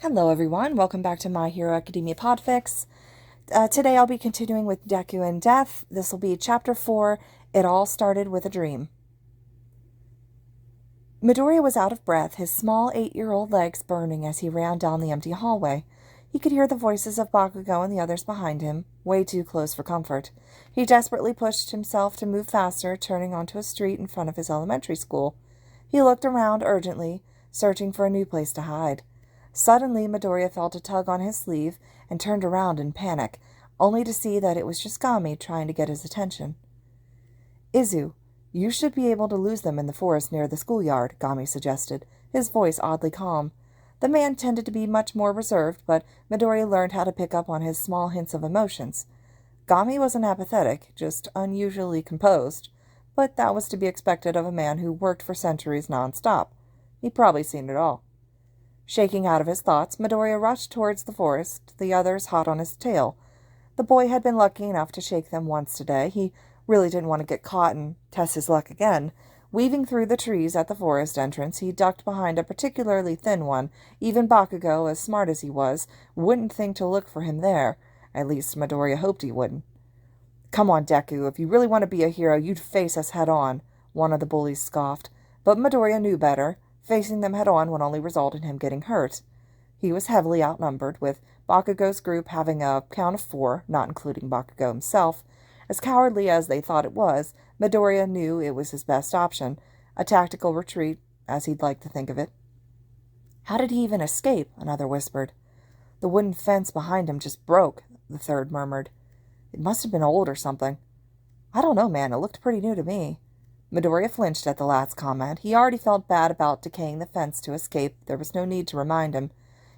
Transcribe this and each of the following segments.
Hello everyone, welcome back to My Hero Academia Podfics. Today I'll be continuing with Deku and Death. This will be Chapter 4, It All Started with a Dream. Midoriya was out of breath, his small 8-year-old legs burning as he ran down the empty hallway. He could hear the voices of Bakugo and the others behind him, way too close for comfort. He desperately pushed himself to move faster, turning onto a street in front of his elementary school. He looked around urgently, searching for a new place to hide. Suddenly, Midoriya felt a tug on his sleeve and turned around in panic, only to see that it was just Gami trying to get his attention. "Izu, you should be able to lose them in the forest near the schoolyard," Gami suggested, his voice oddly calm. The man tended to be much more reserved, but Midoriya learned how to pick up on his small hints of emotions. Gami wasn't apathetic, just unusually composed, but that was to be expected of a man who worked for centuries non-stop. He'd probably seen it all. Shaking out of his thoughts, Midoriya rushed towards the forest, the others hot on his tail. The boy had been lucky enough to shake them once today. He really didn't want to get caught and test his luck again. Weaving through the trees at the forest entrance, he ducked behind a particularly thin one. Even Bakugo, as smart as he was, wouldn't think to look for him there. At least Midoriya hoped he wouldn't. "Come on, Deku, if you really want to be a hero, you'd face us head-on," one of the bullies scoffed. But Midoriya knew better. Facing them head-on would only result in him getting hurt. He was heavily outnumbered, with Bakugo's group having a count of 4, not including Bakugo himself. As cowardly as they thought it was, Midoriya knew it was his best option, a tactical retreat, as he'd like to think of it. "How did he even escape?" another whispered. "The wooden fence behind him just broke," the third murmured. "It must have been old or something." "I don't know, man. It looked pretty new to me." Midoriya flinched at the lad's comment. He already felt bad about decaying the fence to escape. There was no need to remind him.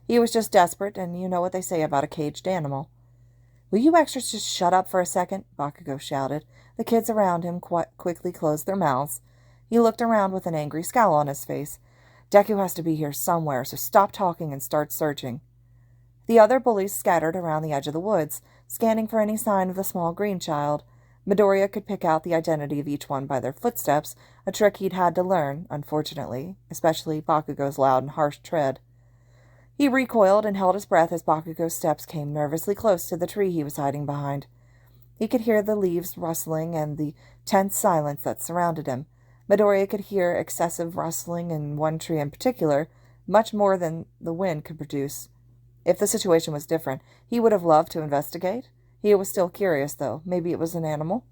He was just desperate, and you know what they say about a caged animal. "Will you extras just shut up for a second?" Bakugo shouted. The kids around him quickly closed their mouths. He looked around with an angry scowl on his face. "Deku has to be here somewhere, so stop talking and start searching." The other bullies scattered around the edge of the woods, scanning for any sign of the small green child. Midoriya could pick out the identity of each one by their footsteps, a trick he'd had to learn, unfortunately, especially Bakugo's loud and harsh tread. He recoiled and held his breath as Bakugo's steps came nervously close to the tree he was hiding behind. He could hear the leaves rustling and the tense silence that surrounded him. Midoriya could hear excessive rustling in one tree in particular, much more than the wind could produce. If the situation was different, he would have loved to investigate. He was still curious, though. Maybe it was an animal?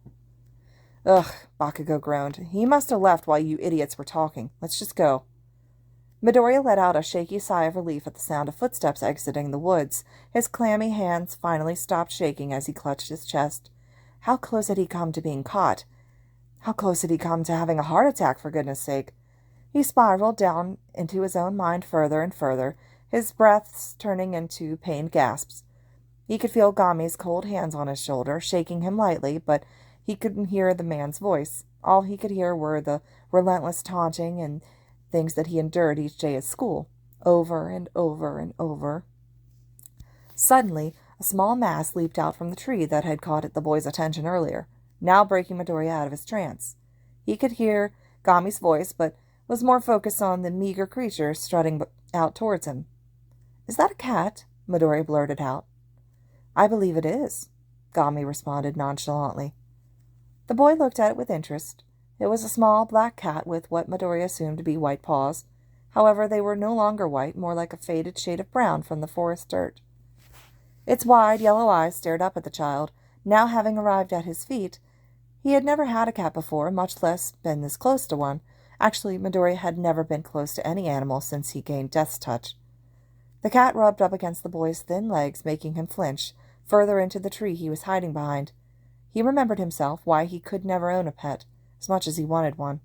"Ugh," Bakugo groaned. "He must have left while you idiots were talking. Let's just go." Midoriya let out a shaky sigh of relief at the sound of footsteps exiting the woods. His clammy hands finally stopped shaking as he clutched his chest. How close had he come to being caught? How close had he come to having a heart attack, for goodness sake? He spiraled down into his own mind further and further, his breaths turning into pained gasps. He could feel Gami's cold hands on his shoulder, shaking him lightly, but he couldn't hear the man's voice. All he could hear were the relentless taunting and things that he endured each day at school, over and over and over. Suddenly, a small mass leaped out from the tree that had caught the boy's attention earlier, now breaking Midoriya out of his trance. He could hear Gami's voice, but was more focused on the meager creature strutting out towards him. "Is that a cat?" Midoriya blurted out. "I believe it is," Gami responded nonchalantly. The boy looked at it with interest. It was a small black cat with what Midoriya assumed to be white paws. However, they were no longer white, more like a faded shade of brown from the forest dirt. Its wide, yellow eyes stared up at the child. Now having arrived at his feet, he had never had a cat before, much less been this close to one. Actually, Midoriya had never been close to any animal since he gained Death's touch. The cat rubbed up against the boy's thin legs, making him flinch, further into the tree he was hiding behind. He remembered himself why he could never own a pet, as much as he wanted one.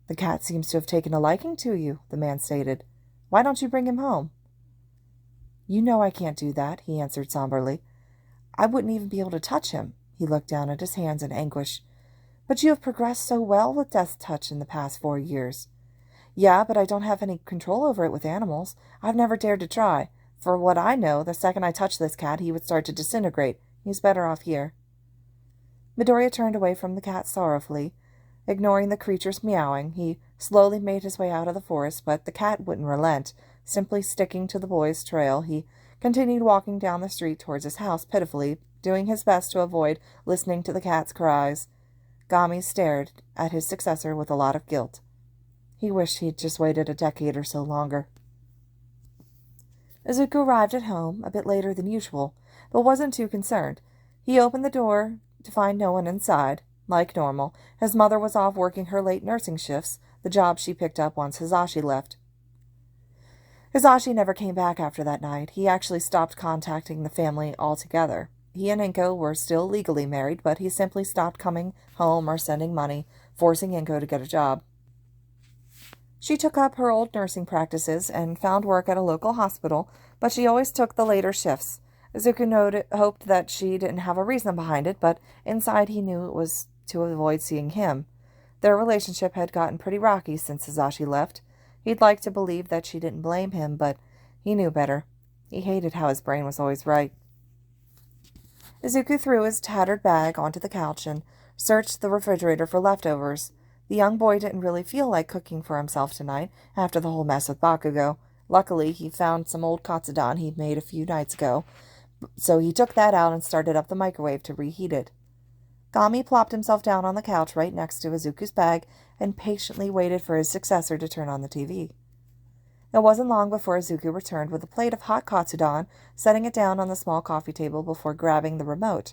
"The cat seems to have taken a liking to you," the man stated. "Why don't you bring him home?" "You know I can't do that," he answered somberly. "I wouldn't even be able to touch him." He looked down at his hands in anguish. "But you have progressed so well with Death's touch in the past 4 years. "Yeah, but I don't have any control over it with animals. I've never dared to try. For what I know, the second I touch this cat, he would start to disintegrate. He's better off here." Midoriya turned away from the cat sorrowfully. Ignoring the creature's meowing, he slowly made his way out of the forest, but the cat wouldn't relent. simply sticking to the boy's trail, he continued walking down the street towards his house pitifully, doing his best to avoid listening to the cat's cries. Gami stared at his successor with a lot of guilt. He wished he'd just waited a decade or so longer. Izuku arrived at home a bit later than usual, but wasn't too concerned. He opened the door to find no one inside. Like normal, his mother was off working her late nursing shifts, the job she picked up once Hisashi left. Hisashi never came back after that night. He actually stopped contacting the family altogether. He and Inko were still legally married, but he simply stopped coming home or sending money, forcing Inko to get a job. She took up her old nursing practices and found work at a local hospital, but she always took the later shifts. Izuku hoped that she didn't have a reason behind it, but inside he knew it was to avoid seeing him. Their relationship had gotten pretty rocky since Hisashi left. He'd like to believe that she didn't blame him, but he knew better. He hated how his brain was always right. Izuku threw his tattered bag onto the couch and searched the refrigerator for leftovers. The young boy didn't really feel like cooking for himself tonight after the whole mess with Bakugo. Luckily, he found some old katsudon he'd made a few nights ago, so he took that out and started up the microwave to reheat it. Gami plopped himself down on the couch right next to Izuku's bag and patiently waited for his successor to turn on the TV. It wasn't long before Izuku returned with a plate of hot katsudon, setting it down on the small coffee table before grabbing the remote.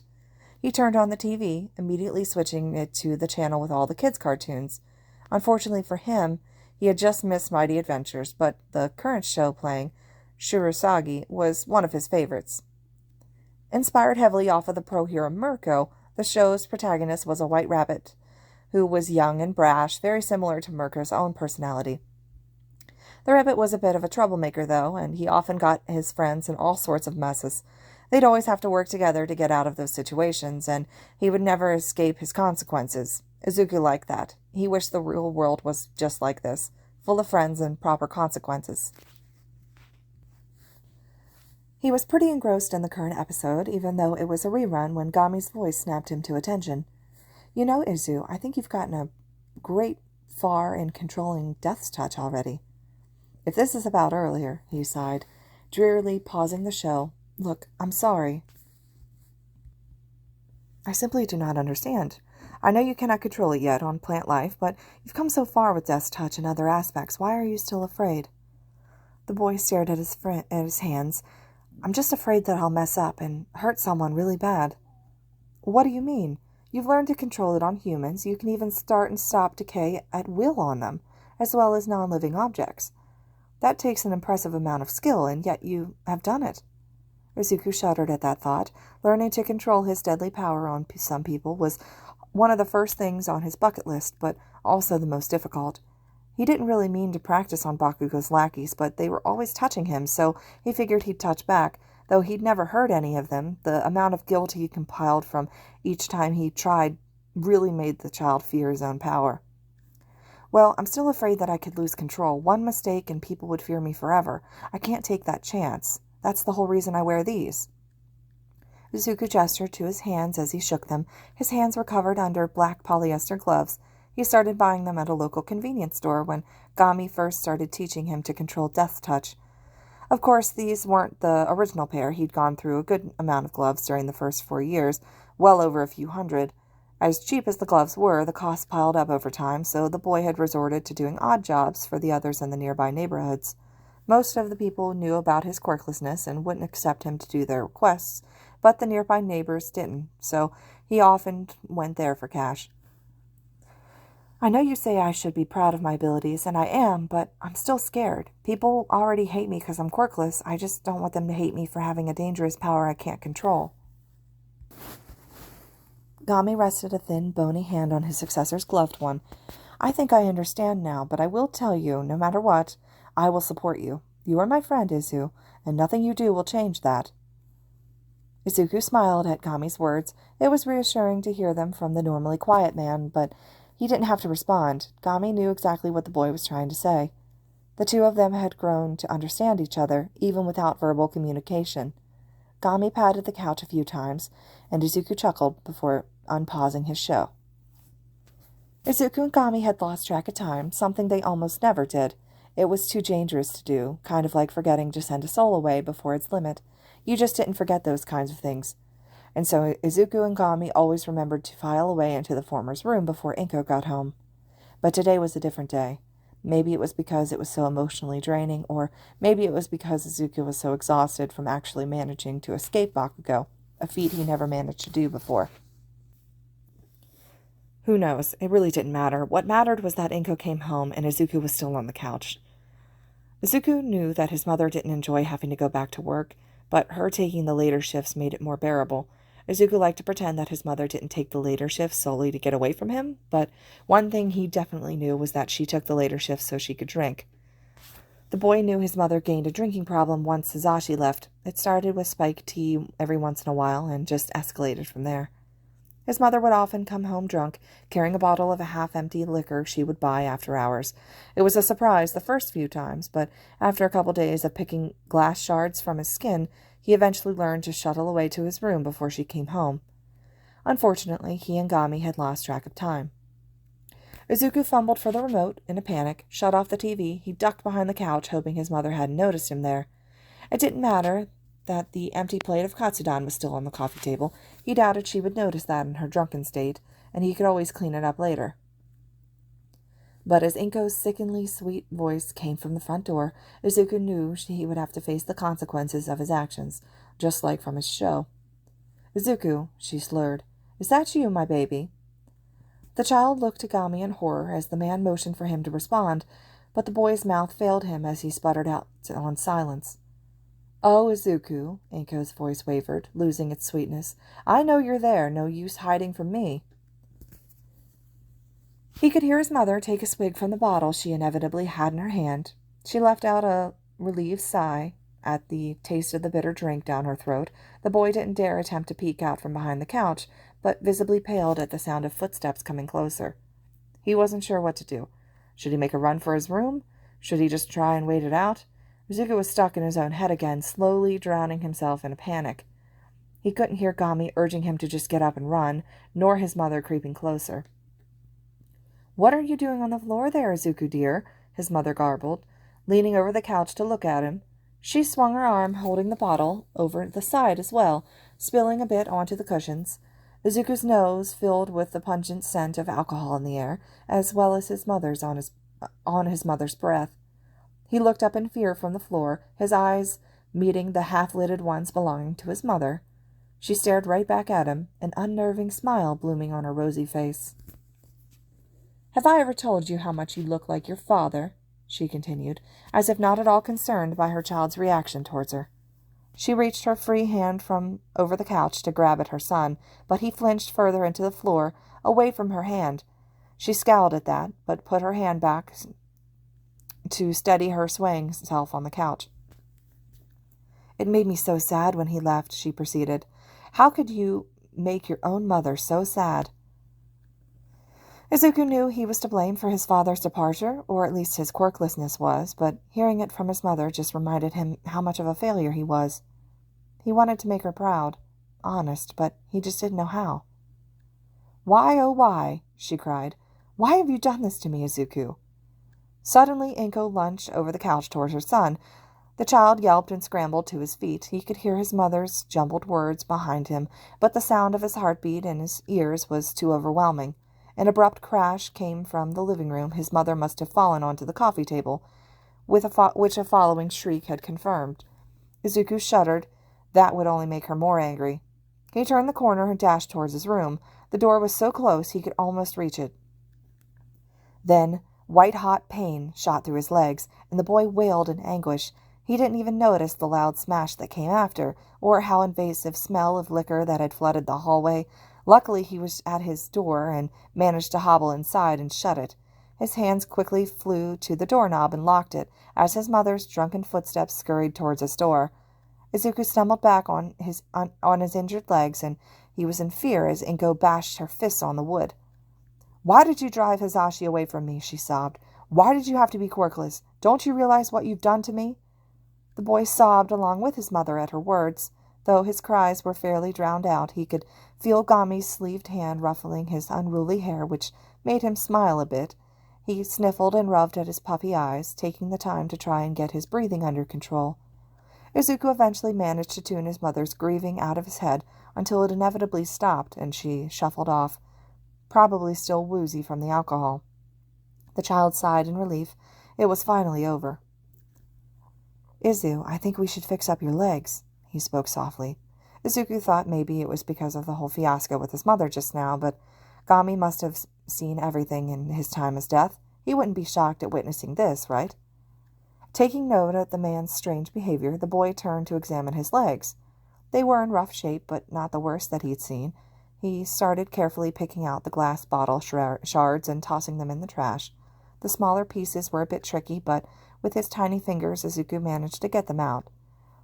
He turned on the TV, immediately switching it to the channel with all the kids' cartoons. Unfortunately for him, he had just missed Mighty Adventures, but the current show playing, Shurasagi, was one of his favorites. Inspired heavily off of the pro hero Mirko, the show's protagonist was a white rabbit who was young and brash, very similar to Mirko's own personality. The rabbit was a bit of a troublemaker, though, and he often got his friends in all sorts of messes. They'd always have to work together to get out of those situations, and he would never escape his consequences. Izuku liked that. He wished the real world was just like this, full of friends and proper consequences. He was pretty engrossed in the current episode, even though it was a rerun when Gami's voice snapped him to attention. You know, Izu, I think you've gotten a great far in controlling Death's touch already. If this is about earlier, he sighed, drearily pausing the show. Look, I'm sorry. I simply do not understand. I know you cannot control it yet on plant life, but you've come so far with Death's touch and other aspects. Why are you still afraid? The boy stared at his hands. I'm just afraid that I'll mess up and hurt someone really bad. What do you mean? You've learned to control it on humans. You can even start and stop decay at will on them, as well as non-living objects. That takes an impressive amount of skill, and yet you have done it. Izuku shuddered at that thought. Learning to control his deadly power on some people was one of the first things on his bucket list, but also the most difficult. He didn't really mean to practice on Bakugo's lackeys, but they were always touching him, so he figured he'd touch back. Though he'd never hurt any of them, the amount of guilt he compiled from each time he tried really made the child fear his own power. Well, I'm still afraid that I could lose control. One mistake and people would fear me forever. I can't take that chance. That's the whole reason I wear these. Izuku gestured to his hands as he shook them. His hands were covered under black polyester gloves. He started buying them at a local convenience store when Gami first started teaching him to control Death's touch. Of course, these weren't the original pair. He'd gone through a good amount of gloves during the first 4 years, well over a few hundred. As cheap as the gloves were, the costs piled up over time, so the boy had resorted to doing odd jobs for the others in the nearby neighborhoods. Most of the people knew about his quirklessness and wouldn't accept him to do their requests, but the nearby neighbors didn't, so he often went there for cash. I know you say I should be proud of my abilities, and I am, but I'm still scared. People already hate me because I'm quirkless. I just don't want them to hate me for having a dangerous power I can't control. Gami rested a thin, bony hand on his successor's gloved one. I think I understand now, but I will tell you, no matter what, I will support you. You are my friend, Izu, and nothing you do will change that. Izuku smiled at Gami's words. It was reassuring to hear them from the normally quiet man, but he didn't have to respond. Gami knew exactly what the boy was trying to say. The two of them had grown to understand each other, even without verbal communication. Gami patted the couch a few times, and Izuku chuckled before unpausing his show. Izuku and Gami had lost track of time, something they almost never did. It was too dangerous to do, kind of like forgetting to send a soul away before its limit. You just didn't forget those kinds of things. And so Izuku and Gami always remembered to file away into the former's room before Inko got home. But today was a different day. Maybe it was because it was so emotionally draining, or maybe it was because Izuku was so exhausted from actually managing to escape Bakugo, a feat he never managed to do before. Who knows? It really didn't matter. What mattered was that Inko came home and Izuku was still on the couch. Izuku knew that his mother didn't enjoy having to go back to work, but her taking the later shifts made it more bearable. Izuku liked to pretend that his mother didn't take the later shifts solely to get away from him, but one thing he definitely knew was that she took the later shifts so she could drink. The boy knew his mother gained a drinking problem once Hisashi left. It started with spiked tea every once in a while and just escalated from there. His mother would often come home drunk, carrying a bottle of a half-empty liquor she would buy after hours. It was a surprise the first few times, but after a couple days of picking glass shards from his skin, he eventually learned to shuttle away to his room before she came home. Unfortunately, he and Gami had lost track of time. Izuku fumbled for the remote in a panic, shut off the TV. He ducked behind the couch, hoping his mother hadn't noticed him there. It didn't matter that the empty plate of katsudan was still on the coffee table. He doubted she would notice that in her drunken state, and he could always clean it up later. But as Inko's sickeningly sweet voice came from the front door, Izuku knew he would have to face the consequences of his actions, just like from his show. "Izuku," she slurred, "is that you, my baby?" The child looked to Gami in horror as the man motioned for him to respond, but the boy's mouth failed him as he sputtered out on silence. "Oh, Izuku," Inko's voice wavered, losing its sweetness. "I know you're there. No use hiding from me." He could hear his mother take a swig from the bottle she inevitably had in her hand. She let out a relieved sigh at the taste of the bitter drink down her throat. The boy didn't dare attempt to peek out from behind the couch, but visibly paled at the sound of footsteps coming closer. He wasn't sure what to do. Should he make a run for his room? Should he just try and wait it out? Izuku was stuck in his own head again, slowly drowning himself in a panic. He couldn't hear Gami urging him to just get up and run, nor his mother creeping closer. "What are you doing on the floor there, Izuku dear?" his mother garbled, leaning over the couch to look at him. She swung her arm, holding the bottle over the side as well, spilling a bit onto the cushions. Izuku's nose filled with the pungent scent of alcohol in the air, as well as his mother's on his mother's breath. He looked up in fear from the floor, his eyes meeting the half-lidded ones belonging to his mother. She stared right back at him, an unnerving smile blooming on her rosy face. "Have I ever told you how much you look like your father?" she continued, as if not at all concerned by her child's reaction towards her. She reached her free hand from over the couch to grab at her son, but he flinched further into the floor, away from her hand. She scowled at that, but put her hand back to steady her swaying self on the couch. "It made me so sad when he left," she proceeded. "How could you make your own mother so sad?" Izuku knew he was to blame for his father's departure, or at least his quirklessness was, but hearing it from his mother just reminded him how much of a failure he was. He wanted to make her proud, honest, but he just didn't know how. "Why, oh why?" she cried. "Why have you done this to me, Izuku?" Suddenly, Inko lunged over the couch towards her son. The child yelped and scrambled to his feet. He could hear his mother's jumbled words behind him, but the sound of his heartbeat in his ears was too overwhelming. An abrupt crash came from the living room. His mother must have fallen onto the coffee table, which a following shriek had confirmed. Izuku shuddered. That would only make her more angry. He turned the corner and dashed towards his room. The door was so close he could almost reach it. Then white-hot pain shot through his legs, and the boy wailed in anguish. He didn't even notice the loud smash that came after, or how invasive smell of liquor that had flooded the hallway. Luckily, he was at his door and managed to hobble inside and shut it. His hands quickly flew to the doorknob and locked it, as his mother's drunken footsteps scurried towards his door. Izuku stumbled back on his injured legs, and he was in fear as Inko bashed her fists on the wood. "Why did you drive Hisashi away from me?" she sobbed. "Why did you have to be quirkless? Don't you realize what you've done to me?" The boy sobbed along with his mother at her words. Though his cries were fairly drowned out, he could feel Gami's sleeved hand ruffling his unruly hair, which made him smile a bit. He sniffled and rubbed at his puffy eyes, taking the time to try and get his breathing under control. Izuku eventually managed to tune his mother's grieving out of his head until it inevitably stopped and she shuffled off, probably still woozy from the alcohol. The child sighed in relief. It was finally over. "Izu, I think we should fix up your legs," he spoke softly. Izuku thought maybe it was because of the whole fiasco with his mother just now, but Gami must have seen everything in his time as Death. He wouldn't be shocked at witnessing this, right? Taking note of the man's strange behavior, the boy turned to examine his legs. They were in rough shape, but not the worst that he'd seen. He started carefully picking out the glass bottle shards and tossing them in the trash. The smaller pieces were a bit tricky, but with his tiny fingers, Izuku managed to get them out.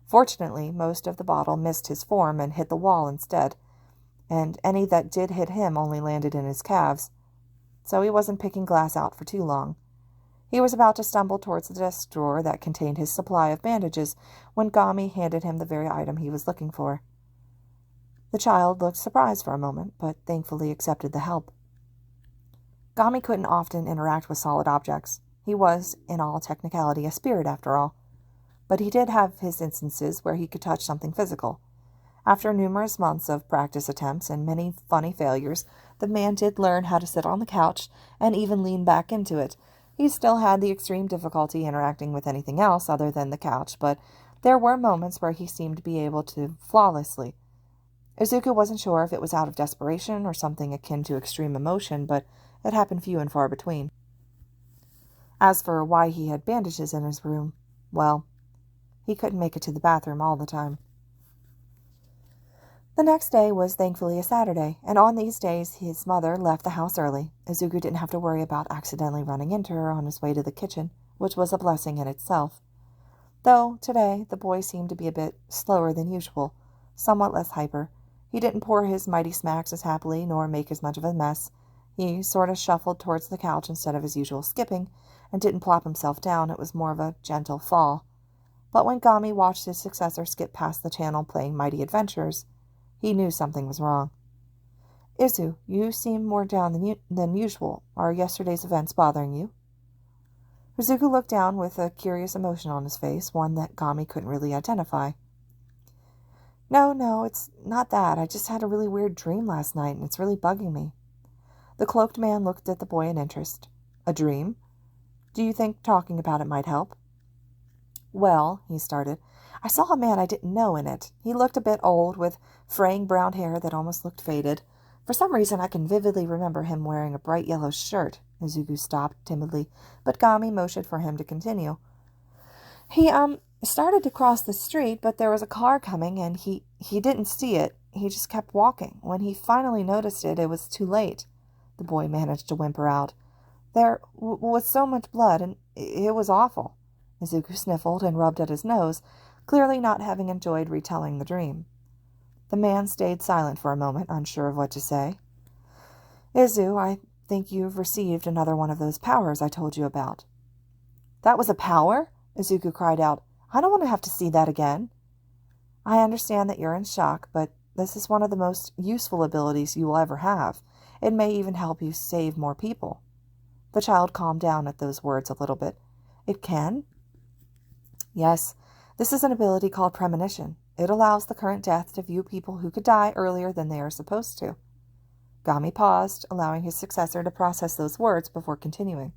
Fortunately, most of the bottle missed his form and hit the wall instead, and any that did hit him only landed in his calves, so he wasn't picking glass out for too long. He was about to stumble towards the desk drawer that contained his supply of bandages when Gami handed him the very item he was looking for. The child looked surprised for a moment, but thankfully accepted the help. Gami couldn't often interact with solid objects. He was, in all technicality, a spirit after all. But he did have his instances where he could touch something physical. After numerous months of practice attempts and many funny failures, the man did learn how to sit on the couch and even lean back into it. He still had the extreme difficulty interacting with anything else other than the couch, but there were moments where he seemed to be able to flawlessly. Izuku wasn't sure if it was out of desperation or something akin to extreme emotion, but it happened few and far between. As for why he had bandages in his room, well, he couldn't make it to the bathroom all the time. The next day was thankfully a Saturday, and on these days his mother left the house early. Izuku didn't have to worry about accidentally running into her on his way to the kitchen, which was a blessing in itself. Though, today, the boy seemed to be a bit slower than usual, somewhat less hyper. He didn't pour his mighty smacks as happily, nor make as much of a mess. He sort of shuffled towards the couch instead of his usual skipping, and didn't plop himself down. It was more of a gentle fall. But when Gami watched his successor skip past the channel playing Mighty Adventures, he knew something was wrong. "Izu, you seem more down than usual. Are yesterday's events bothering you?" Izuku looked down with a curious emotion on his face, one that Gami couldn't really identify. No, it's not that. I just had a really weird dream last night, and it's really bugging me." The cloaked man looked at the boy in interest. "A dream? Do you think talking about it might help?" "Well," he started, "I saw a man I didn't know in it. He looked a bit old, with fraying brown hair that almost looked faded. For some reason, I can vividly remember him wearing a bright yellow shirt." Izuku stopped timidly, but Gami motioned for him to continue. He started to cross the street, but there was a car coming, and he didn't see it. He just kept walking. When he finally noticed it, it was too late." The boy managed to whimper out. "There was so much blood, and it was awful." Izuku sniffled and rubbed at his nose, clearly not having enjoyed retelling the dream. The man stayed silent for a moment, unsure of what to say. "Izu, I think you've received another one of those powers I told you about." "That was a power?" Izuku cried out. "I don't want to have to see that again." "I understand that you're in shock, but this is one of the most useful abilities you will ever have. It may even help you save more people." The child calmed down at those words a little bit. "It can?" "Yes. This is an ability called Premonition. It allows the current Death to view people who could die earlier than they are supposed to." Gami paused, allowing his successor to process those words before continuing.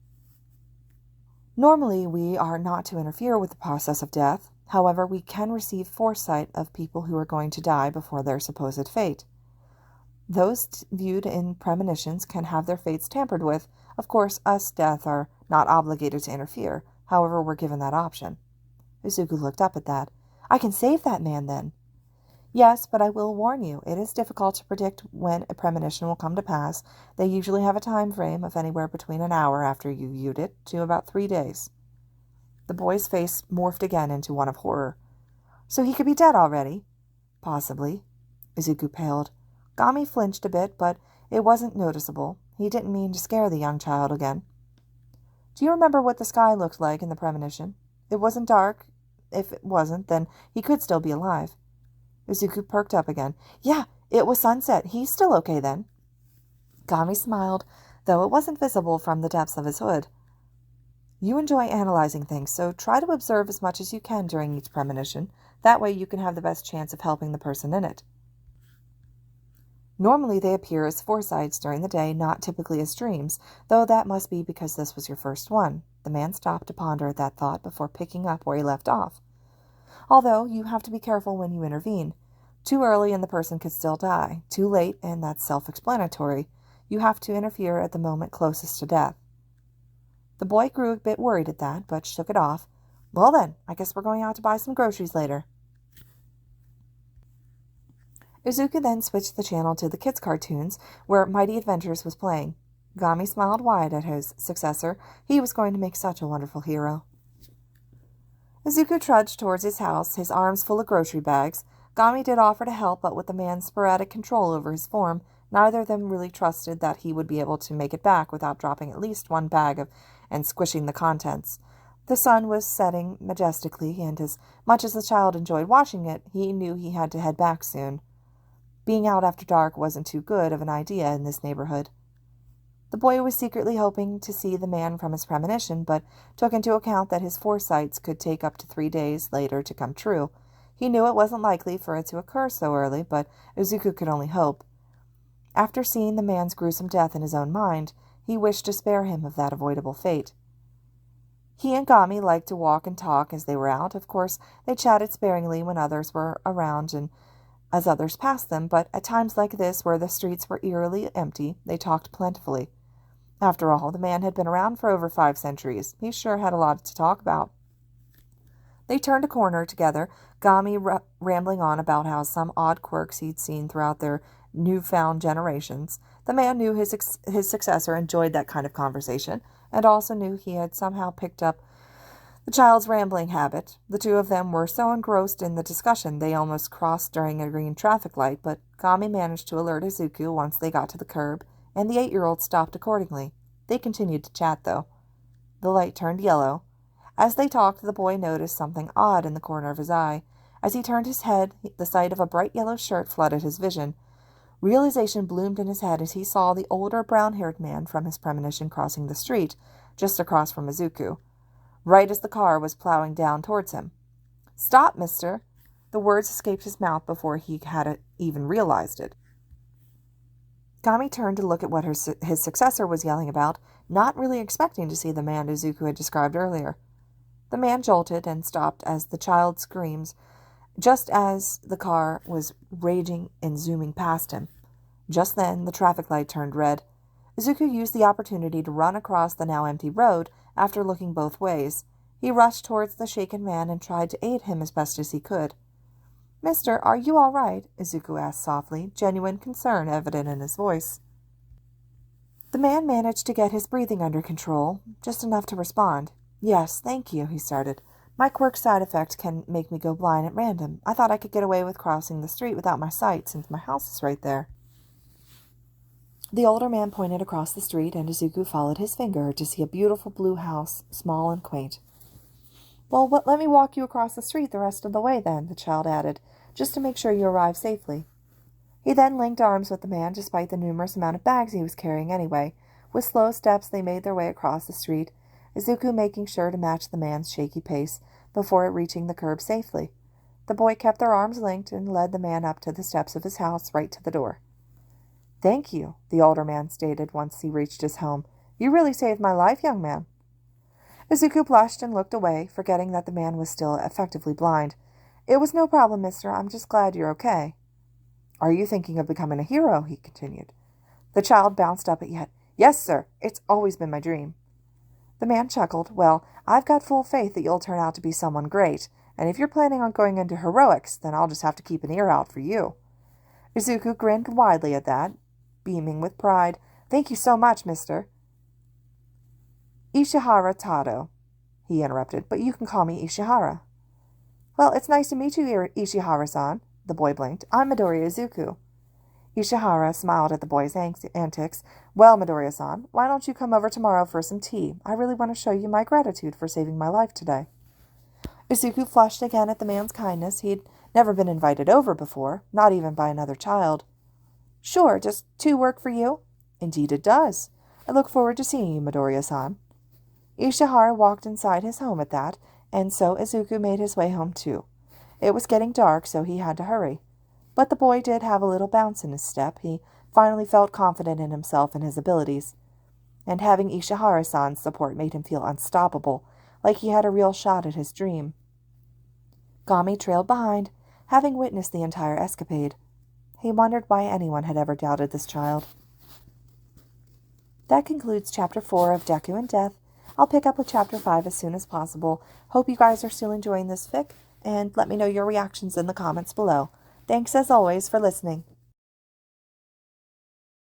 "Normally, we are not to interfere with the process of death. However, we can receive foresight of people who are going to die before their supposed fate. Those viewed in premonitions can have their fates tampered with. Of course, us, Death, are not obligated to interfere. However, we're given that option." Izuku looked up at that. "I can save that man, then?" "Yes, but I will warn you, it is difficult to predict when a premonition will come to pass. They usually have a time frame of anywhere between an hour after you viewed it to about 3 days. The boy's face morphed again into one of horror. "So he could be dead already?" "Possibly." Izuku paled. Gami flinched a bit, but it wasn't noticeable. He didn't mean to scare the young child again. "Do you remember what the sky looked like in the premonition? It wasn't dark. If it wasn't, then he could still be alive." Izuku perked up again. "Yeah, it was sunset. He's still okay then." Gami smiled, though it wasn't visible from the depths of his hood. You enjoy analyzing things, so try to observe as much as you can during each premonition. That way you can have the best chance of helping the person in it. Normally they appear as foresights during the day, not typically as dreams, though that must be because this was your first one. The man stopped to ponder at that thought before picking up where he left off. Although you have to be careful when you intervene. Too early and the person could still die. Too late, and that's self-explanatory. You have to interfere at the moment closest to death. The boy grew a bit worried at that, but shook it off. Well then, I guess we're going out to buy some groceries later. Izuku then switched the channel to the kids' cartoons, where Mighty Adventures was playing. Gami smiled wide at his successor. He was going to make such a wonderful hero. Izuku trudged towards his house, his arms full of grocery bags. Gami did offer to help, but with the man's sporadic control over his form, neither of them really trusted that he would be able to make it back without dropping at least one bag and squishing the contents. The sun was setting majestically, and as much as the child enjoyed watching it, he knew he had to head back soon. Being out after dark wasn't too good of an idea in this neighborhood. The boy was secretly hoping to see the man from his premonition, but took into account that his foresights could take up to 3 days later to come true. He knew it wasn't likely for it to occur so early, but Izuku could only hope. After seeing the man's gruesome death in his own mind, he wished to spare him of that avoidable fate. He and Gami liked to walk and talk as they were out. Of course, they chatted sparingly when others were around and as others passed them, but at times like this, where the streets were eerily empty, they talked plentifully. After all, the man had been around for over 5 centuries. He sure had a lot to talk about. They turned a corner together, Gami rambling on about how some odd quirks he'd seen throughout their newfound generations. The man knew his successor enjoyed that kind of conversation, and also knew he had somehow picked up the child's rambling habit. The two of them were so engrossed in the discussion they almost crossed during a green traffic light, but Gami managed to alert Izuku once they got to the curb, and the 8-year-old stopped accordingly. They continued to chat, though. The light turned yellow. As they talked, the boy noticed something odd in the corner of his eye. As he turned his head, the sight of a bright yellow shirt flooded his vision. Realization bloomed in his head as he saw the older brown-haired man from his premonition crossing the street, just across from Izuku, right as the car was plowing down towards him. "Stop, mister!" The words escaped his mouth before he had even realized it. Gami turned to look at what his successor was yelling about, not really expecting to see the man Izuku had described earlier. The man jolted and stopped as the child screams, just as the car was raging and zooming past him. Just then, the traffic light turned red. Izuku used the opportunity to run across the now empty road after looking both ways. He rushed towards the shaken man and tried to aid him as best as he could. "Mister, are you all right?" Izuku asked softly, genuine concern evident in his voice. The man managed to get his breathing under control, just enough to respond. "Yes, thank you," he started. "My quirk side effect can make me go blind at random. I thought I could get away with crossing the street without my sight, since my house is right there." The older man pointed across the street, and Izuku followed his finger to see a beautiful blue house, small and quaint. "Well, let me walk you across the street the rest of the way, then," the child added, "just to make sure you arrive safely." He then linked arms with the man, despite the numerous amount of bags he was carrying anyway. With slow steps, they made their way across the street, Izuku making sure to match the man's shaky pace before reaching the curb safely. The boy kept their arms linked and led the man up to the steps of his house, right to the door. "Thank you," the older man stated once he reached his home. "You really saved my life, young man." Izuku blushed and looked away, forgetting that the man was still effectively blind. "It was no problem, mister. I'm just glad you're okay." "Are you thinking of becoming a hero?" he continued. The child bounced up at yet. "Yes, sir. It's always been my dream." The man chuckled. "Well, I've got full faith that you'll turn out to be someone great, and if you're planning on going into heroics, then I'll just have to keep an ear out for you." Izuku grinned widely at that, beaming with pride. "Thank you so much, mister." "Ishihara Tado," he interrupted, "but you can call me Ishihara." "Well, it's nice to meet you, Ishihara-san." The boy blinked. "I'm Midoriya Izuku." Ishihara smiled at the boy's antics. "Well, Midoriya-san, why don't you come over tomorrow for some tea? I really want to show you my gratitude for saving my life today." Izuku flushed again at the man's kindness. He'd never been invited over before, not even by another child. "Sure, does 2 work for you?" "Indeed it does. I look forward to seeing you, Midoriya-san." Ishihara walked inside his home at that, and so Izuku made his way home too. It was getting dark, so he had to hurry. But the boy did have a little bounce in his step. He finally felt confident in himself and his abilities. And having Ishihara-san's support made him feel unstoppable, like he had a real shot at his dream. Gami trailed behind, having witnessed the entire escapade. He wondered why anyone had ever doubted this child. That concludes Chapter 4 of Deku and Death. I'll pick up with Chapter 5 as soon as possible. Hope you guys are still enjoying this fic, and let me know your reactions in the comments below. Thanks as always for listening.